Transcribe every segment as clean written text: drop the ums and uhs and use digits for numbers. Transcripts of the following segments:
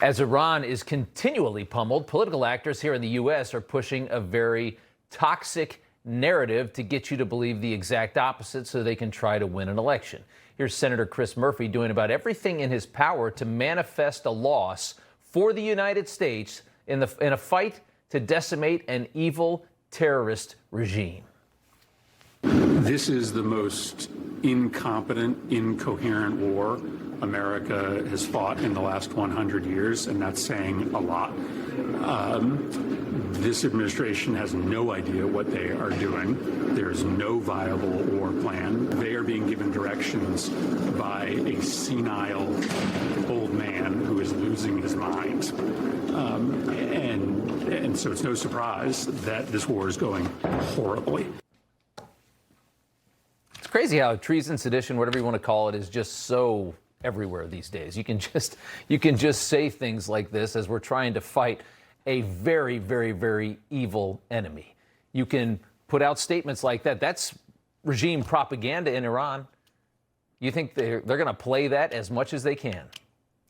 As Iran is continually pummeled, political actors here in the U.S. are pushing a very toxic narrative to get you to believe the exact opposite so they can try to win an election. Here's Senator Chris Murphy doing about everything in his power to manifest a loss for the United States in a fight to decimate an evil terrorist regime. This is the most incompetent, incoherent war America has fought in the last 100 years, and that's saying a lot. This administration has no idea what they are doing. There's no viable war plan. They are being given directions by a senile old man who is losing his mind. And so it's no surprise that this war is going horribly. It's crazy how treason, sedition, whatever you want to call it, is just so everywhere these days. You can just say things like this as we're trying to fight a very, very, very evil enemy. You can put out statements like that. That's regime propaganda in Iran. You think they're going to play that as much as they can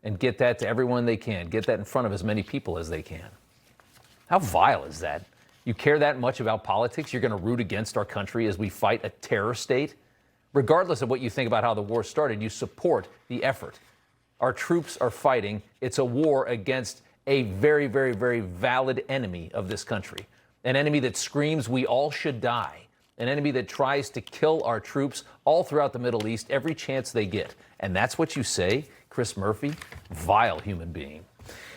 and get that to everyone they can, get that in front of as many people as they can. How vile is that? You care that much about politics? You're going to root against our country as we fight a terror state? Regardless of what you think about how the war started, you support the effort. Our troops are fighting. It's a war against a very, very, very valid enemy of this country, an enemy that screams we all should die, an enemy that tries to kill our troops all throughout the Middle East every chance they get. And that's what you say, Chris Murphy? Vile human being.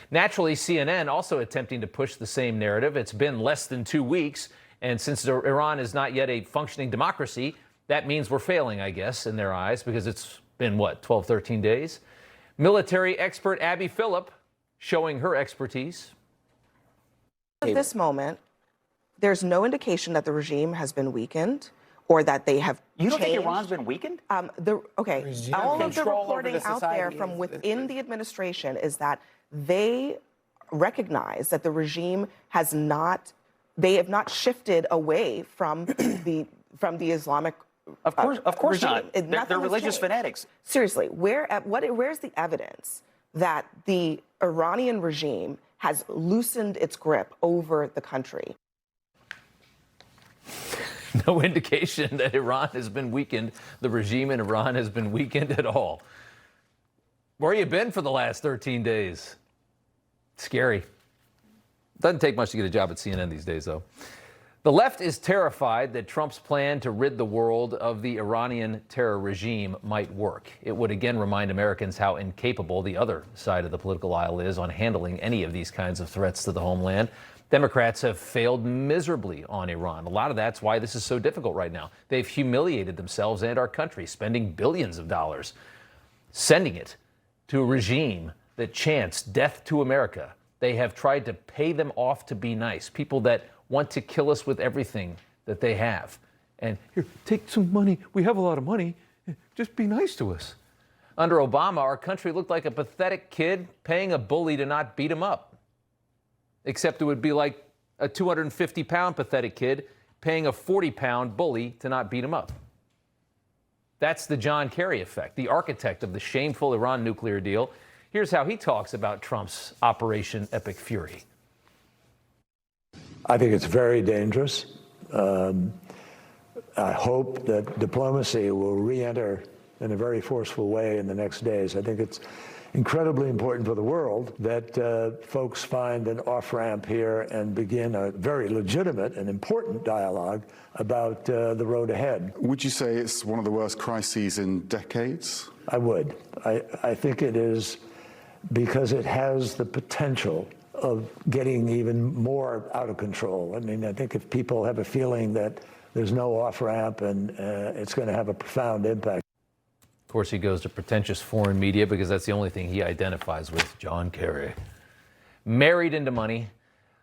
Naturally, CNN also attempting to push the same narrative. It's been less than 2 weeks, and since Iran is not yet a functioning democracy, that means we're failing, I guess, in their eyes, because it's been, 12, 13 days? Military expert Abby Phillip showing her expertise. At this moment, there's no indication that the regime has been weakened or that they have You don't changed. think Iran's been weakened? All of the reporting out there from within the administration is that they recognize that the regime has not, they have not shifted away from the Islamic Of course regime. not. They're religious fanatics. Seriously, where's the evidence that the Iranian regime has loosened its grip over the country? No indication that Iran has been weakened. The regime in Iran has been weakened at all. Where you been for the last 13 days? Scary. Doesn't take much to get a job at CNN these days, though. The left is terrified that Trump's plan to rid the world of the Iranian terror regime might work. It would again remind Americans how incapable the other side of the political aisle is on handling any of these kinds of threats to the homeland. Democrats have failed miserably on Iran. A lot of that's why this is so difficult right now. They've humiliated themselves and our country, spending billions of dollars, sending it to a regime that chants death to America. They have tried to pay them off to be nice, people that want to kill us with everything that they have. And here, take some money. We have a lot of money. Just be nice to us. Under Obama, our country looked like a pathetic kid paying a bully to not beat him up. Except it would be like a 250-pound pathetic kid paying a 40-pound bully to not beat him up. That's the John Kerry effect, the architect of the shameful Iran nuclear deal. Here's how he talks about Trump's Operation Epic Fury. I think it's very dangerous. I hope that diplomacy will re-enter in a very forceful way in the next days. I think it's incredibly important for the world that folks find an off-ramp here and begin a very legitimate and important dialogue about the road ahead. Would you say it's one of the worst crises in decades? I would. I think it is, because it has the potential of getting even more out of control. I mean, I think if people have a feeling that there's no off-ramp, and it's going to have a profound impact. Of course, he goes to pretentious foreign media because that's the only thing he identifies with, John Kerry. Married into money.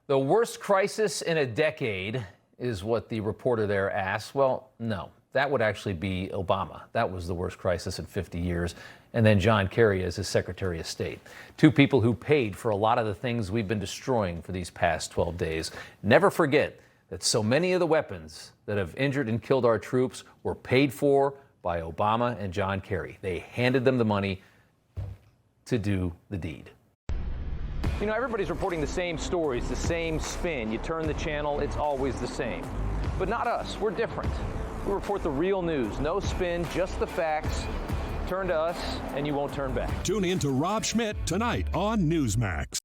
The worst crisis in a decade is what the reporter there asked. Well, no, that would actually be Obama. That was the worst crisis in 50 years. And then John Kerry as his Secretary of State. Two people who paid for a lot of the things we've been destroying for these past 12 days. Never forget that so many of the weapons that have injured and killed our troops were paid for by Obama and John Kerry. They handed them the money to do the deed. You know, everybody's reporting the same stories, the same spin. You turn the channel, it's always the same. But not us. We're different. We report the real news. No spin, just the facts. Turn to us, and you won't turn back. Tune in to Rob Schmitt tonight on Newsmax.